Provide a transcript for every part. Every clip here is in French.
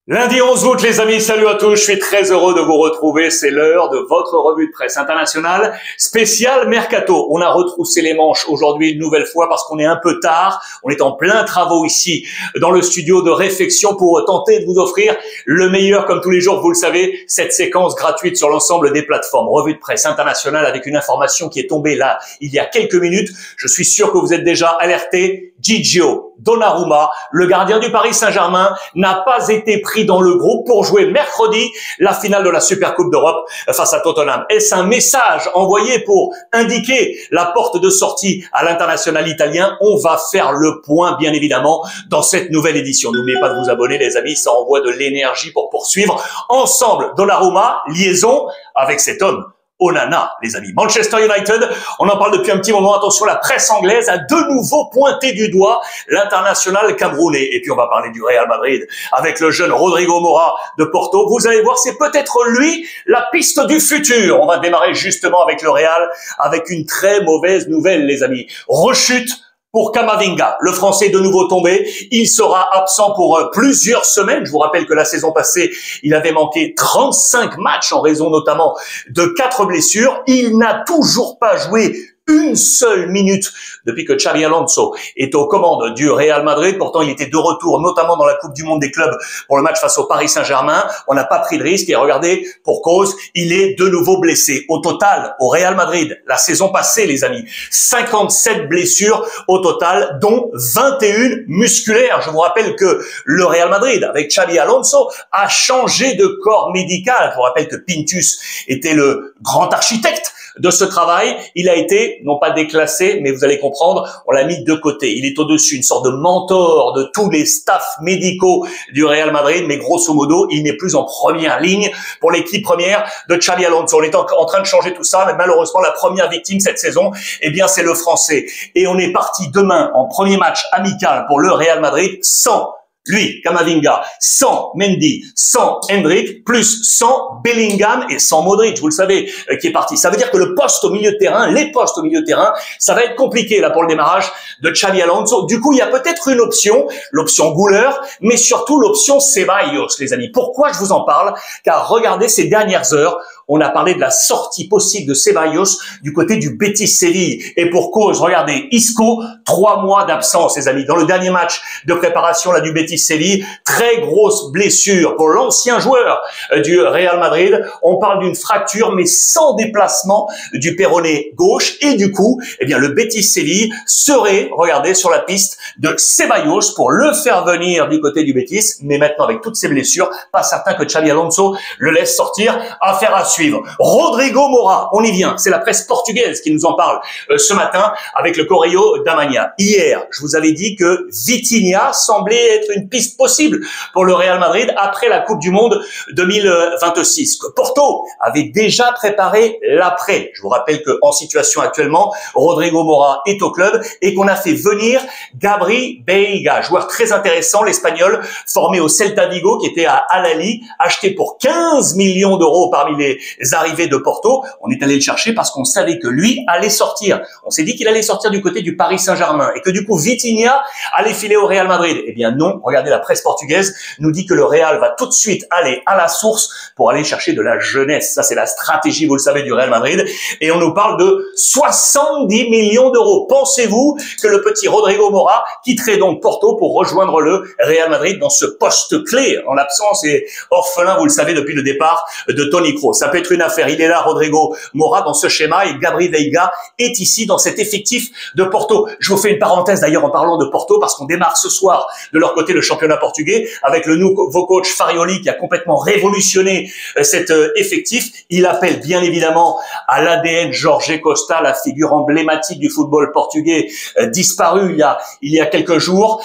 Lundi 11 août, les amis, salut à tous, je suis très heureux de vous retrouver, c'est l'heure de votre revue de presse internationale spéciale Mercato. On a retroussé les manches aujourd'hui une nouvelle fois parce qu'on est un peu tard, on est en plein travaux ici dans le studio de réflexion pour tenter de vous offrir le meilleur comme tous les jours, vous le savez, cette séquence gratuite sur l'ensemble des plateformes. Revue de presse internationale avec une information qui est tombée là il y a quelques minutes, je suis sûr que vous êtes déjà alertés. Gigio Donnarumma, le gardien du Paris Saint-Germain, n'a pas été pris dans le groupe pour jouer mercredi la finale de la Supercoupe d'Europe face à Tottenham. Est-ce un message envoyé pour indiquer la porte de sortie à l'international italien? On va faire le point, bien évidemment, dans cette nouvelle édition. N'oubliez pas de vous abonner, les amis, ça envoie de l'énergie pour poursuivre ensemble Donnarumma, liaison avec cet homme. Onana, les amis. Manchester United, on en parle depuis un petit moment. Attention, la presse anglaise a de nouveau pointé du doigt l'international camerounais. Et puis, on va parler du Real Madrid avec le jeune Rodrigo Mora de Porto. Vous allez voir, c'est peut-être lui la piste du futur. On va démarrer justement avec le Real avec une très mauvaise nouvelle, les amis. Rechute pour Camavinga, le Français de nouveau tombé, il sera absent pour plusieurs semaines. Je vous rappelle que la saison passée, il avait manqué 35 matchs en raison notamment de 4 blessures. Il n'a toujours pas joué une seule minute depuis que Xabi Alonso est aux commandes du Real Madrid. Pourtant, il était de retour, notamment dans la Coupe du Monde des clubs pour le match face au Paris Saint-Germain. On n'a pas pris de risque et regardez, pour cause, il est de nouveau blessé. Au total, au Real Madrid, la saison passée, les amis, 57 blessures au total, dont 21 musculaires. Je vous rappelle que le Real Madrid, avec Xabi Alonso, a changé de corps médical. Je vous rappelle que Pintus était le grand architecte de ce travail. Il a été, non pas déclassé, mais vous allez comprendre, on l'a mis de côté. Il est au-dessus, une sorte de mentor de tous les staffs médicaux du Real Madrid, mais grosso modo, il n'est plus en première ligne pour l'équipe première de Xabi Alonso. On est en train de changer tout ça, mais malheureusement, la première victime cette saison, eh bien, c'est le Français. Et on est parti demain en premier match amical pour le Real Madrid sans lui, Camavinga, sans Mendy, sans Hendrick, plus sans Bellingham et sans Modric, vous le savez, qui est parti. Ça veut dire que le poste au milieu de terrain, les postes au milieu de terrain, ça va être compliqué là pour le démarrage de Xabi Alonso. Du coup, il y a peut-être une option, l'option Güler, mais surtout l'option Ceballos, les amis. Pourquoi je vous en parle? Car regardez ces dernières heures, on a parlé de la sortie possible de Ceballos du côté du Betis Séville. Et pour cause, regardez, Isco, 3 mois d'absence, les amis. Dans le dernier match de préparation là du Betis Séville, très grosse blessure pour l'ancien joueur du Real Madrid. On parle d'une fracture, mais sans déplacement du péroné gauche. Et du coup, eh bien, le Betis Séville serait, regardez, sur la piste de Ceballos pour le faire venir du côté du Betis. Mais maintenant, avec toutes ces blessures, pas certain que Xabi Alonso le laisse sortir. Affaire à suivre. Rodrigo Mora, on y vient. C'est la presse portugaise qui nous en parle ce matin avec le Correio da Manhã. Hier, je vous avais dit que Vitinha semblait être une piste possible pour le Real Madrid après la Coupe du Monde 2026. Que Porto avait déjà préparé l'après. Je vous rappelle qu'en situation actuellement, Rodrigo Mora est au club et qu'on a fait venir Gabri Veiga, joueur très intéressant, l'Espagnol, formé au Celta Vigo, qui était à Al Ahly, acheté pour 15 millions d'euros parmi les arrivées de Porto. On est allé le chercher parce qu'on savait que lui allait sortir. On s'est dit qu'il allait sortir du côté du Paris Saint-Germain et que du coup Vitinha allait filer au Real Madrid. Eh bien non, regardez, la presse portugaise nous dit que le Real va tout de suite aller à la source pour aller chercher de la jeunesse. Ça, c'est la stratégie, vous le savez, du Real Madrid. Et on nous parle de 70 millions d'euros. Pensez-vous que le petit Rodrigo Mora quitterait donc Porto pour rejoindre le Real Madrid dans ce poste clé en l'absence et orphelin, vous le savez, depuis le départ de Toni Kroos. Ça peut être une affaire. Il est là, Rodrigo Mora, dans ce schéma, et Gabri Veiga est ici dans cet effectif de Porto. Je vous fais une parenthèse d'ailleurs en parlant de Porto parce qu'on démarre ce soir de leur côté le championnat portugais avec le nouveau coach Farioli qui a complètement révolutionné cet effectif. Il appelle bien évidemment à l'ADN Jorge Costa, la figure emblématique du football portugais disparu il y a quelques jours.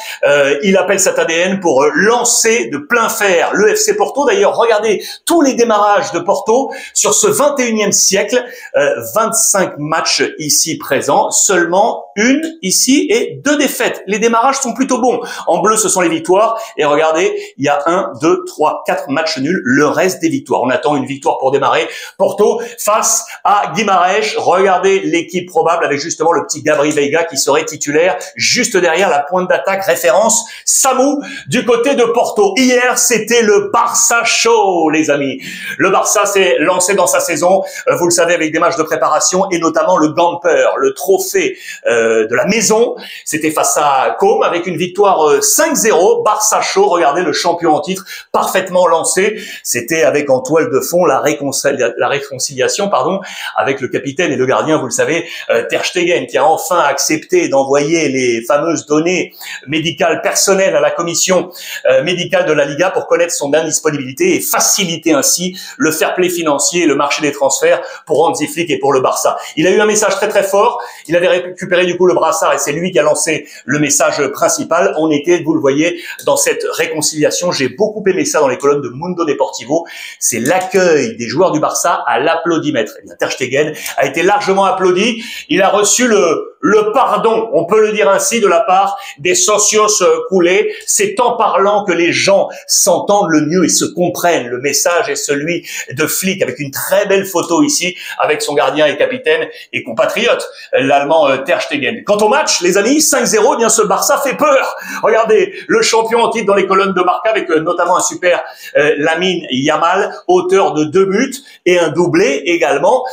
Il appelle cet ADN pour lancer de plein fer le FC Porto. D'ailleurs, regardez tous les démarrages de Porto sur ce 21e siècle, 25 matchs ici présents, seulement une ici et 2 défaites. Les démarrages sont plutôt bons. En bleu, ce sont les victoires. Et regardez, il y a 1, 2, 3, 4 matchs nuls. Le reste des victoires. On attend une victoire pour démarrer. Porto face à Guimarães. Regardez l'équipe probable avec justement le petit Gabri Veiga qui serait titulaire juste derrière la pointe d'attaque. Référence Samu du côté de Porto. Hier, c'était le Barça Show, les amis. Le Barça s'est lancé dans sa saison, vous le savez, avec des matchs de préparation et notamment le Gamper, le trophée de la maison. C'était face à Com avec une victoire 5-0. Barça Show, regardez le champion en titre, parfaitement lancé. C'était avec en toile de fond la réconciliation, avec le capitaine et le gardien, vous le savez, Ter Stegen, qui a enfin accepté d'envoyer les fameuses données médicales personnelles à la commission médicale de la Liga pour connaître son indisponibilité et faciliter ainsi le fair play financier et le marché des transferts pour Hansi Flick et pour le Barça. Il a eu un message très très fort. Il avait récupéré du coup le brassard et c'est lui qui a lancé le message principal. On était, vous le voyez, dans cette réconciliation. J'ai beaucoup aimé ça dans les colonnes de Mundo Deportivo. C'est l'accueil des joueurs du Barça à l'applaudimètre. Eh bien, Ter Stegen a été largement applaudi. Il a reçu le pardon, on peut le dire ainsi, de la part des socios coulés. C'est en parlant que les gens s'entendent le mieux et se comprennent. Le message est celui de Flick avec une très belle photo ici avec son gardien et capitaine et compatriote, l'Allemand Ter Stegen. Quant au match, les amis, 5-0, eh bien ce Barça fait peur. Regardez, le champion en titre dans les colonnes de Marca avec notamment un super Lamine Yamal, auteur de 2 buts et un doublé également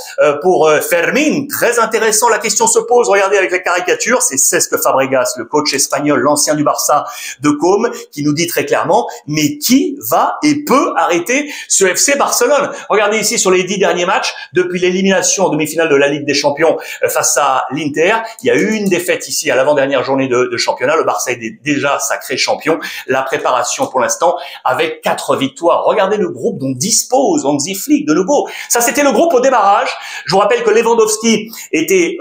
pour Fermín. Très intéressant, la question se pose, regardez avec la caricature, c'est Cesc Fabregas, le coach espagnol, l'ancien du Barça de Com, qui nous dit très clairement, mais qui va et peut arrêter ce FC Barcelone? Regardez ici sur les 10 derniers matchs, depuis l'élimination en demi-finale de la Ligue des Champions face à l'Inter, il y a eu une défaite ici à l'avant-dernière journée de championnat. Le Barça est déjà sacré champion. La préparation pour l'instant avec 4 victoires. Regardez le groupe dont dispose Hansi Flick de nouveau. Ça, c'était le groupe au démarrage. Je vous rappelle que Lewandowski était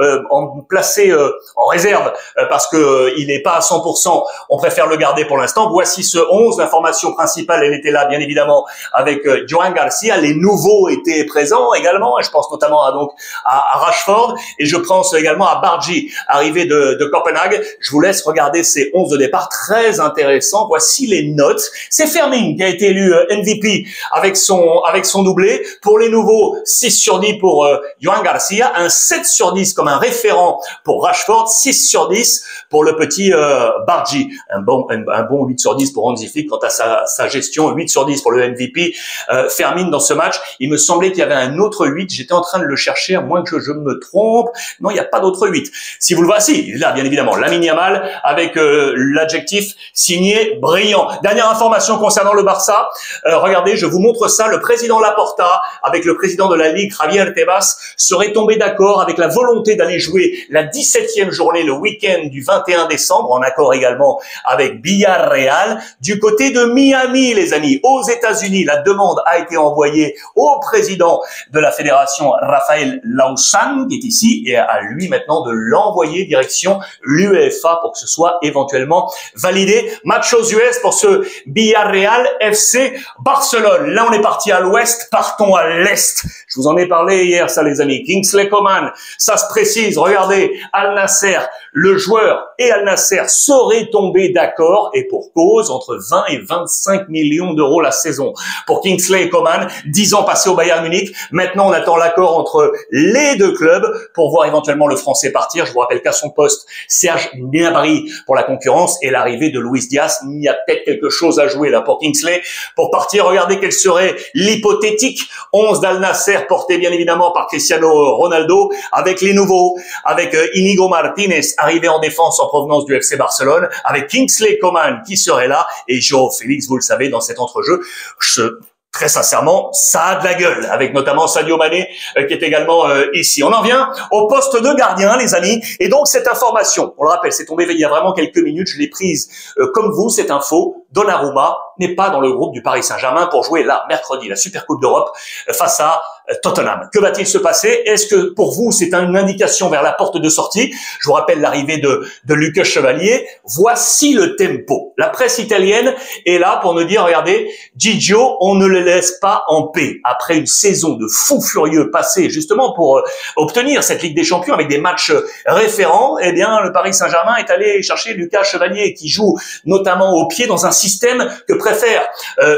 placé en réserve parce que il n'est pas à 100%. On préfère le garder pour l'instant. Voici ce 11. L'information principale, elle était là, bien évidemment, avec Johan Garcia. Les nouveaux étaient présents également. Et je pense notamment à Rashford. Et je pense également à Bargi, arrivé de Copenhague. Je vous laisse regarder ces 11 de départ. Très intéressant. Voici les notes. C'est Fermín qui a été élu MVP avec son doublé. Pour les nouveaux, 6 sur 10 pour Johan Garcia. Un 7 sur 10 comme un référent pour Rashford. 6 sur 10 pour le petit Bargi. Un bon 8 sur 10 pour Hansi Flick quant à sa gestion. 8 sur 10 pour le MVP. Fermín dans ce match. Il me semblait qu'il y avait un autre 8. J'étais en train de le chercher, à moins que je me trompe. Non, il n'y a pas d'autre 8. Si vous le voyez, là, bien évidemment, Lamine Yamal avec l'adjectif signé brillant. Dernière information concernant le Barça. Regardez, je vous montre ça. Le président Laporta avec le président de la Ligue, Javier Tebas, seraient tombés d'accord avec la volonté d'aller jouer la 17e journée, le week-end du 21 décembre, en accord également avec Villarreal, du côté de Miami, les amis, aux États-Unis. La demande a été envoyée au président de la fédération, Rafael Lausanne, qui est ici, et à lui maintenant de l'envoyer direction l'UEFA pour que ce soit éventuellement validé. Match aux US pour ce Villarreal FC Barcelone. Là, on est parti à l'ouest, partons à l'est. Je vous en ai parlé hier, ça, les amis. Kingsley Coman, ça se précise. Regardez, Al Nasser, le joueur et Al Nasser seraient tombés d'accord, et pour cause, entre 20 et 25 millions d'euros la saison. Pour Kingsley Coman, 10 ans passés au Bayern Munich. Maintenant, on attend l'accord entre les deux clubs pour voir éventuellement le Français partir. Je vous rappelle qu'à son poste, Serge Gnabry pour la concurrence et l'arrivée de Luis Diaz. Il y a peut-être quelque chose à jouer là pour Kingsley. Pour partir, regardez quel serait l'hypothétique 11 d'Al Nasser, porté bien évidemment par Cristiano Ronaldo, avec les nouveaux, avec Inigo Martinez, arrivé en défense en provenance du FC Barcelone, avec Kingsley Coman qui serait là, et João Félix, vous le savez, dans cet entrejeu. Très sincèrement, ça a de la gueule, avec notamment Sadio Mané qui est également ici. On en vient au poste de gardien, les amis. Et donc, cette information, on le rappelle, c'est tombé il y a vraiment quelques minutes, je l'ai prise comme vous, cette info. Donnarumma n'est pas dans le groupe du Paris Saint-Germain pour jouer là, mercredi, la Super Coupe d'Europe face à Tottenham. Que va-t-il se passer? Est-ce que pour vous c'est une indication vers la porte de sortie? Je vous rappelle l'arrivée de Lucas Chevalier. Voici le tempo. La presse italienne est là pour nous dire, regardez, Gigio, on ne le laisse pas en paix. Après une saison de fou furieux passée justement pour obtenir cette Ligue des Champions avec des matchs référents, eh bien le Paris Saint-Germain est allé chercher Lucas Chevalier qui joue notamment au pied dans un système que préfère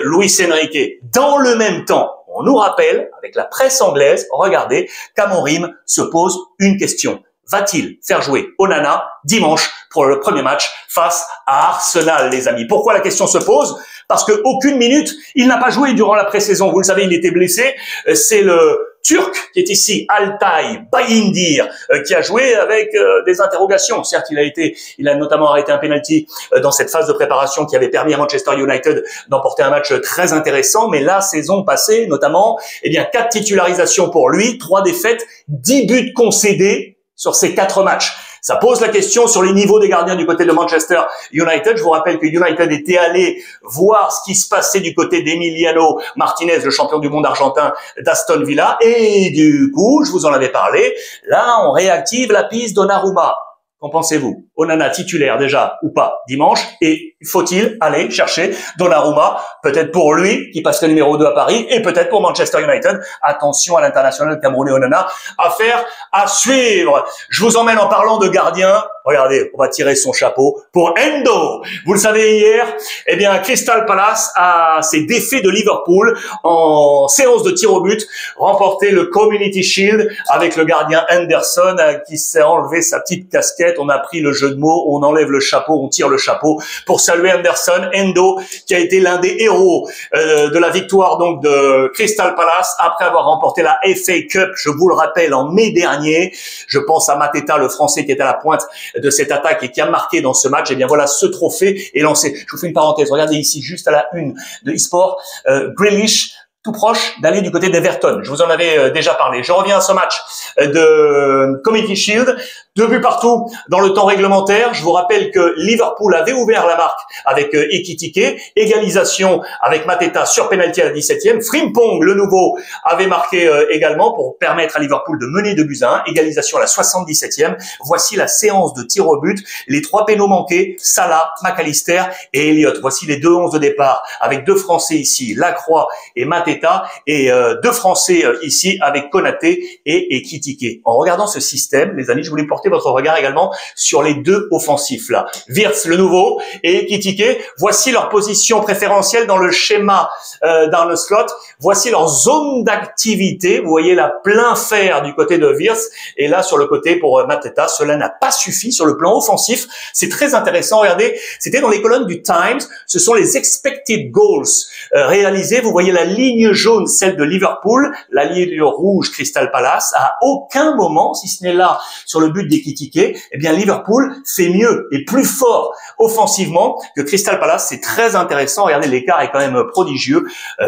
Luis Enrique. Dans le même temps, on nous rappelle, avec la presse anglaise, regardez, qu'Amorim se pose une question. Va-t-il faire jouer Onana dimanche pour le premier match face à Arsenal, les amis? Pourquoi la question se pose? Parce que aucune minute, il n'a pas joué durant la pré-saison. Vous le savez, il était blessé. C'est le Turc qui est ici, Altay Bayindir, qui a joué avec des interrogations. Certes, il a notamment arrêté un penalty dans cette phase de préparation qui avait permis à Manchester United d'emporter un match très intéressant. Mais la saison passée, notamment, 4 titularisations pour lui, 3 défaites, 10 buts concédés sur ces 4 matchs. Ça pose la question sur les niveaux des gardiens du côté de Manchester United. Je vous rappelle que United était allé voir ce qui se passait du côté d'Emiliano Martinez, le champion du monde argentin d'Aston Villa. Et du coup, je vous en avais parlé, là, on réactive la piste Donnarumma. Qu'en pensez-vous? Onana titulaire déjà ou pas dimanche? Et faut-il aller chercher Donnarumma? Peut-être pour lui, qui passe le numéro 2 à Paris, et peut-être pour Manchester United. Attention à l'international camerounais Onana. Affaire à suivre. Je vous emmène en parlant de gardien. Regardez, on va tirer son chapeau pour Endo. Vous le savez, hier, Crystal Palace s'est défait de Liverpool en séance de tir au but, remporté le Community Shield avec le gardien Henderson qui s'est enlevé sa petite casquette. On a pris le jeu de mots, on enlève le chapeau, on tire le chapeau pour saluer Henderson. Endo, qui a été l'un des héros de la victoire donc de Crystal Palace après avoir remporté la FA Cup, je vous le rappelle, en mai dernier. Je pense à Mateta, le Français qui est à la pointe de cette attaque et qui a marqué dans ce match. Voilà, ce trophée est lancé. Je vous fais une parenthèse. Regardez ici, juste à la une de eSport, Grealish, tout proche d'aller du côté d'Everton. Je vous en avais déjà parlé. Je reviens à ce match de Community Shield. 2 buts partout dans le temps réglementaire. Je vous rappelle que Liverpool avait ouvert la marque avec Ekitike. Égalisation avec Mateta sur penalty à la 17e. Frimpong, le nouveau, avait marqué également pour permettre à Liverpool de mener 2-1. Égalisation à la 77e. Voici la séance de tir au but. Les 3 pénaux manqués, Salah, McAllister et Elliott. Voici les 2 11 de départ avec 2 Français ici, Lacroix et Mateta, et 2 Français ici avec Konaté et Ekitike. En regardant ce système, les amis, je voulais porter votre regard également sur les 2 offensifs là. Wirtz, le nouveau, et Ekitike. Voici leur position préférentielle dans le schéma dans le slot. Voici leur zone d'activité. Vous voyez là, plein fer du côté de Wirtz, et là sur le côté pour Mateta. Cela n'a pas suffi sur le plan offensif. C'est très intéressant. Regardez, c'était dans les colonnes du Times. Ce sont les expected goals réalisés. Vous voyez la ligne jaune, celle de Liverpool, la ligne rouge, Crystal Palace. À aucun moment, si ce n'est là sur le but d'Ekitike, Liverpool fait mieux et plus fort offensivement que Crystal Palace. C'est très intéressant. Regardez, l'écart est quand même prodigieux.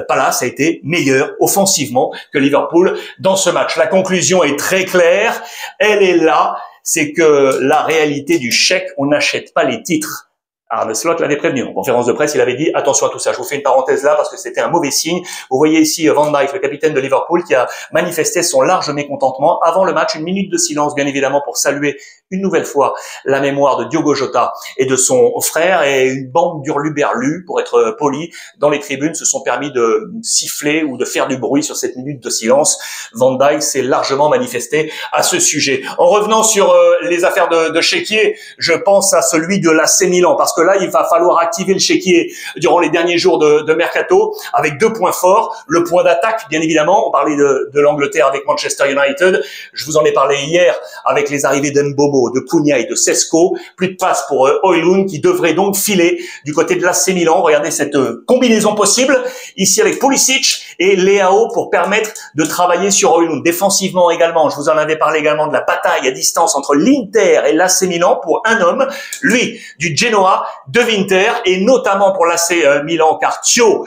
Palace a été meilleur offensivement que Liverpool dans ce match. La conclusion est très claire. Elle est là. C'est que la réalité du chèque, on n'achète pas les titres. Arne Slot l'avait prévenu. En conférence de presse, il avait dit attention à tout ça. Je vous fais une parenthèse là parce que c'était un mauvais signe. Vous voyez ici Van Dijk, le capitaine de Liverpool, qui a manifesté son large mécontentement avant le match. Une minute de silence, bien évidemment, pour saluer une nouvelle fois la mémoire de Diogo Jota et de son frère, et une bande d'hurluberlus, pour être poli, dans les tribunes se sont permis de siffler ou de faire du bruit sur cette minute de silence. Van Dijk s'est largement manifesté à ce sujet. En revenant sur les affaires de chéquier, je pense à celui de l'AC Milan, parce que là, il va falloir activer le chéquier durant les derniers jours de mercato avec 2 points forts. Le point d'attaque, bien évidemment. On parlait de l'Angleterre avec Manchester United. Je vous en ai parlé hier avec les arrivées d'Mbomo, de Cunha et de Sesko. Plus de passe pour Højlund qui devrait donc filer du côté de l'AC Milan. Regardez cette combinaison possible ici avec Pulisic et Leao pour permettre de travailler sur Højlund. Défensivement également, je vous en avais parlé également de la bataille à distance entre l'Inter et l'AC Milan pour un homme, lui du Genoa, de Winter et notamment pour l'AC Milan car Thio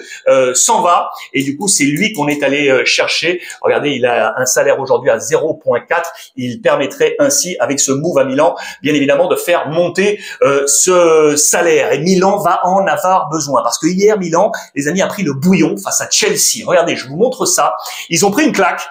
s'en va et du coup c'est lui qu'on est allé chercher. Regardez, il a un salaire aujourd'hui à 0,4. Il permettrait ainsi avec ce move à Milan bien évidemment de faire monter ce salaire et Milan va en avoir besoin parce que hier Milan, les amis, a pris le bouillon face à Chelsea. Regardez, je vous montre ça. Ils ont pris une claque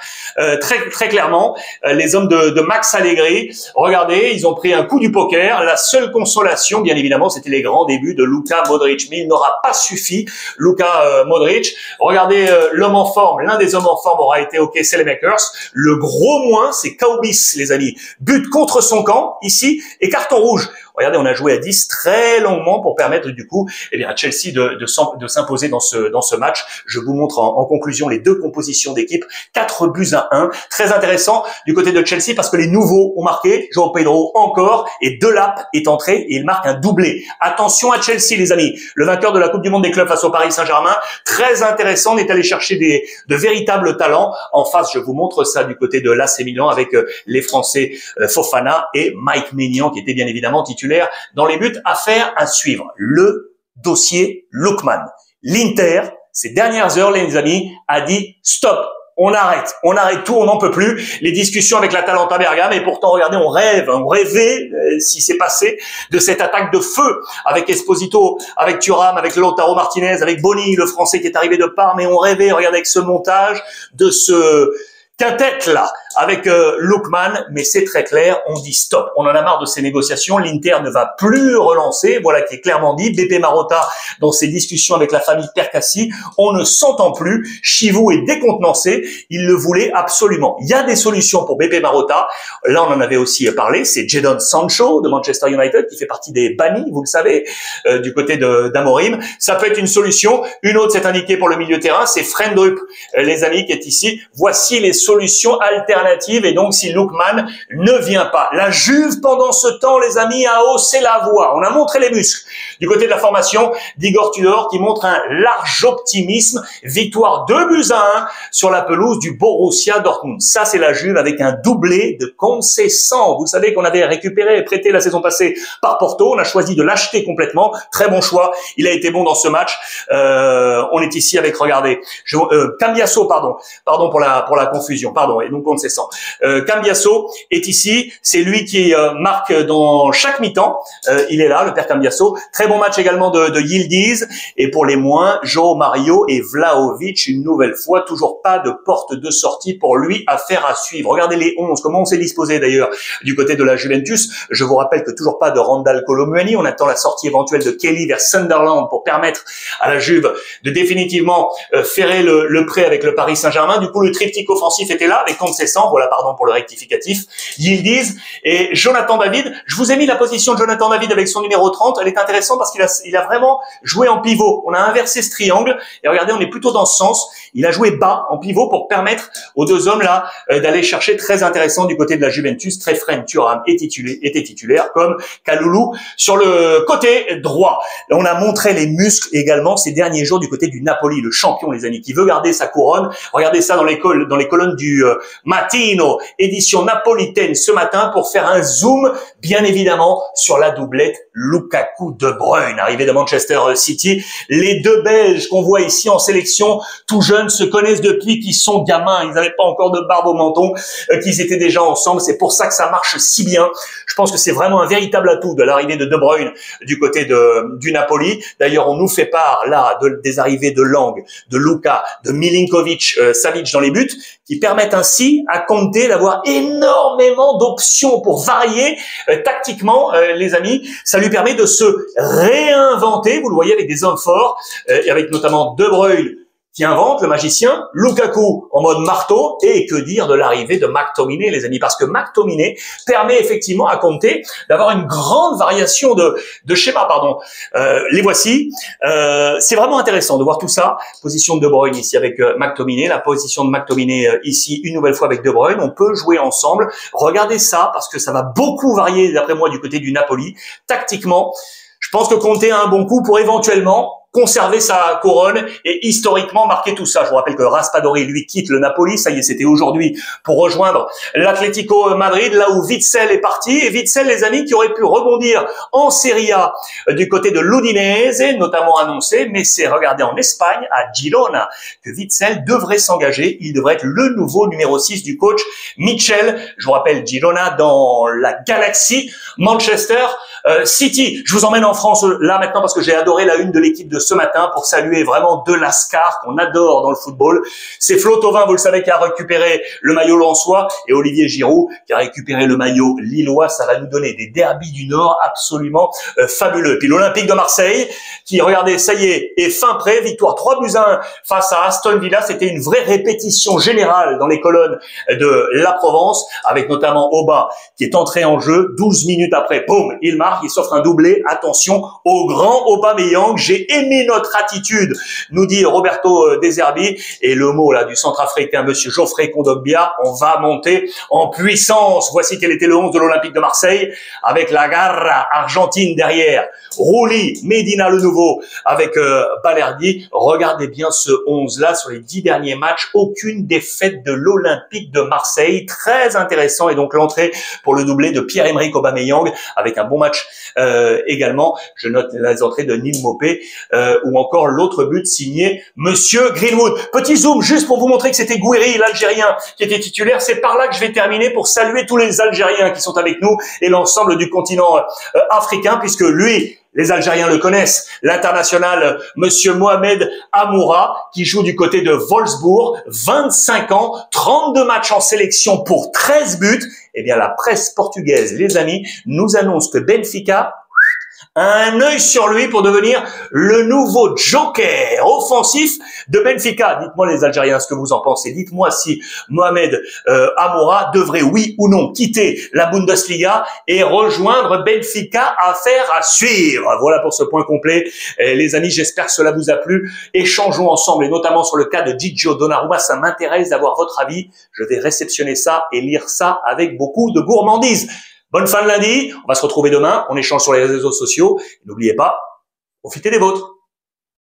très clairement. Les hommes de Max Allegri, regardez, ils ont pris un coup du poker. La seule consolation, bien évidemment, c'était les grands débuts de Luka Modric. Mais il n'aura pas suffi, Luka Modric. Regardez, l'homme en forme, l'un des hommes en forme aura été OK Saelemaekers. Le gros moins, c'est Kaubis, les amis. But contre son camp, ici, et carton rouge. Regardez, on a joué à 10 très longuement pour permettre du coup eh bien, à Chelsea de s'imposer dans ce match. Je vous montre en conclusion les deux compositions d'équipe. 4-1. Très intéressant du côté de Chelsea parce que les nouveaux ont marqué. João Pedro encore et Delap est entré et il marque un doublé. Attention à Chelsea, les amis. Le vainqueur de la Coupe du Monde des clubs face au Paris Saint-Germain. Très intéressant. On est allé chercher de véritables talents. En face, je vous montre ça du côté de l'AC Milan avec les Français Fofana et Mike Maignan qui était bien évidemment titulaire dans les buts. Affaire à suivre. Le dossier Lookman. L'Inter, ces dernières heures, les amis, a dit stop. On arrête tout, on n'en peut plus. Les discussions avec l'Atalanta Bergame et pourtant, regardez, on rêvait, si c'est passé, de cette attaque de feu avec Esposito, avec Thuram, avec Lautaro Martinez, avec Boni, le Français qui est arrivé de Parme, et on rêvait, regardez, avec ce montage de ce quintet là avec Lookman, mais c'est très clair, on dit stop. On en a marre de ces négociations, l'Inter ne va plus relancer, voilà qui est clairement dit. Beppe Marotta, dans ses discussions avec la famille Percassi, on ne s'entend plus. Chivou est décontenancé, il le voulait absolument. Il y a des solutions pour Beppe Marotta, là on en avait aussi parlé, c'est Jadon Sancho de Manchester United qui fait partie des bannis, vous le savez, du côté d'Amorim. Ça peut être une solution. Une autre, c'est indiqué pour le milieu de terrain, c'est Frendrup, les amis, qui est ici. Voici les solutions alternatives. Et donc, si Lookman ne vient pas, la Juve, pendant ce temps, les amis, a haussé la voix. On a montré les muscles. Du côté de la formation, d'Igor Tudor, qui montre un large optimisme. Victoire 2-1 sur la pelouse du Borussia Dortmund. Ça, c'est la Juve avec un doublé de Conceição. Vous savez qu'on avait récupéré et prêté la saison passée par Porto. On a choisi de l'acheter complètement. Très bon choix. Il a été bon dans ce match. On est ici avec, regardez, Cambiasso, pardon pour la confusion, pardon, et donc Conceição. Cambiasso est ici, c'est lui qui marque dans chaque mi-temps, il est là, le père Cambiasso. Très bon match également de Yildiz, et pour les moins, João Mario et Vlahovic, une nouvelle fois, toujours pas de porte de sortie pour lui, affaire à suivre. Regardez les 11, comment on s'est disposé d'ailleurs du côté de la Juventus. Je vous rappelle que toujours pas de Randal Kolo Muani, on attend la sortie éventuelle de Kelly vers Sunderland pour permettre à la Juve de définitivement ferrer le prêt avec le Paris Saint-Germain. Du coup, le triptyque offensif était là, avec Conceição, voilà, pardon pour le rectificatif, Yildiz et Jonathan David. Je vous ai mis la position de Jonathan David avec son numéro 30. Elle est intéressante parce qu'il a vraiment joué en pivot. On a inversé ce triangle et regardez, on est plutôt dans ce sens. Il a joué bas en pivot pour permettre aux deux hommes là d'aller chercher, très intéressant du côté de la Juventus. Trefren Thuram était titulaire comme Kalulu sur le côté droit. Là, on a montré les muscles également ces derniers jours du côté du Napoli, le champion, les amis, qui veut garder sa couronne. Regardez ça dans les colonnes du Mattino, édition napolitaine ce matin, pour faire un zoom, bien évidemment, sur la doublette Lukaku-De Bruyne, arrivé de Manchester City. Les deux Belges qu'on voit ici en sélection, tout jeunes, se connaissent depuis qu'ils sont gamins. Ils n'avaient pas encore de barbe au menton, qu'ils étaient déjà ensemble. C'est pour ça que ça marche si bien. Je pense que c'est vraiment un véritable atout de l'arrivée de De Bruyne du côté du Napoli. D'ailleurs, on nous fait part là des arrivées de Lang, de Luka, de Milinkovic, Savic dans les buts, qui permettent ainsi à Conte d'avoir énormément d'options pour varier tactiquement, les amis. Ça lui permet de se réinventer, vous le voyez, avec des hommes forts, et avec notamment De Bruyne qui invente, le magicien, Lukaku en mode marteau, et que dire de l'arrivée de McTominay, les amis, parce que McTominay permet effectivement à Conte d'avoir une grande variation de schéma, pardon. Les voici. C'est vraiment intéressant de voir tout ça. Position de De Bruyne ici avec McTominay, la position de McTominay ici une nouvelle fois avec De Bruyne. On peut jouer ensemble. Regardez ça, parce que ça va beaucoup varier, d'après moi, du côté du Napoli. Tactiquement, je pense que Conte a un bon coup pour éventuellement conserver sa couronne et historiquement marquer tout ça. Je vous rappelle que Raspadori, lui, quitte le Napoli, ça y est, c'était aujourd'hui, pour rejoindre l'Atlético Madrid, là où Witsel est parti. Et Witsel, les amis, qui aurait pu rebondir en Serie A du côté de l'Udinese, notamment annoncé, mais c'est regardé en Espagne, à Girona, que Witsel devrait s'engager. Il devrait être le nouveau numéro 6 du coach Michel. Je vous rappelle, Girona dans la galaxie Manchester City. Je vous emmène en France là maintenant parce que j'ai adoré la une de l'équipe de ce matin pour saluer vraiment deux lascars qu'on adore dans le football. C'est Flo Thauvin, vous le savez, qui a récupéré le maillot lensois, et Olivier Giroud qui a récupéré le maillot lillois. Ça va nous donner des derbys du Nord absolument fabuleux. Puis l'Olympique de Marseille qui, regardez, ça y est fin prêt, victoire 3-1 face à Aston Villa. C'était une vraie répétition générale dans les colonnes de la Provence, avec notamment Oba qui est entré en jeu. 12 minutes après, boum, il marque, il s'offre un doublé. Attention au grand Aubameyang. J'ai aimé notre attitude, nous dit Roberto De Zerbi, et le mot là du centrafricain, monsieur Geoffrey Kondogbia, on va monter en puissance. Voici quel était le 11 de l'Olympique de Marseille, avec la Garra argentine derrière, Rulli, Medina le nouveau, avec Balerdi. Regardez bien ce 11 là sur les 10 derniers matchs, aucune défaite de l'Olympique de Marseille, très intéressant. Et donc l'entrée pour le doublé de Pierre-Emerick Aubameyang, avec un bon match également. Je note les entrées de Neil Maupay ou encore l'autre but signé monsieur Greenwood. Petit zoom juste pour vous montrer que c'était Gouiri, l'Algérien, qui était titulaire. C'est par là que je vais terminer, pour saluer tous les Algériens qui sont avec nous et l'ensemble du continent africain, puisque lui, les Algériens le connaissent, l'international monsieur Mohamed Amoura, qui joue du côté de Wolfsburg, 25 ans, 32 matchs en sélection pour 13 buts. Eh bien, la presse portugaise, les amis, nous annonce que Benfica un œil sur lui pour devenir le nouveau joker offensif de Benfica. Dites-moi les Algériens ce que vous en pensez. Dites-moi si Mohamed Amoura devrait, oui ou non, quitter la Bundesliga et rejoindre Benfica. Affaire à suivre. Voilà pour ce point complet. Les amis, j'espère que cela vous a plu. Échangeons ensemble, et notamment sur le cas de Gigio Donnarumma. Ça m'intéresse d'avoir votre avis. Je vais réceptionner ça et lire ça avec beaucoup de gourmandise. Bonne fin de lundi, on va se retrouver demain, on échange sur les réseaux sociaux. N'oubliez pas, profitez des vôtres.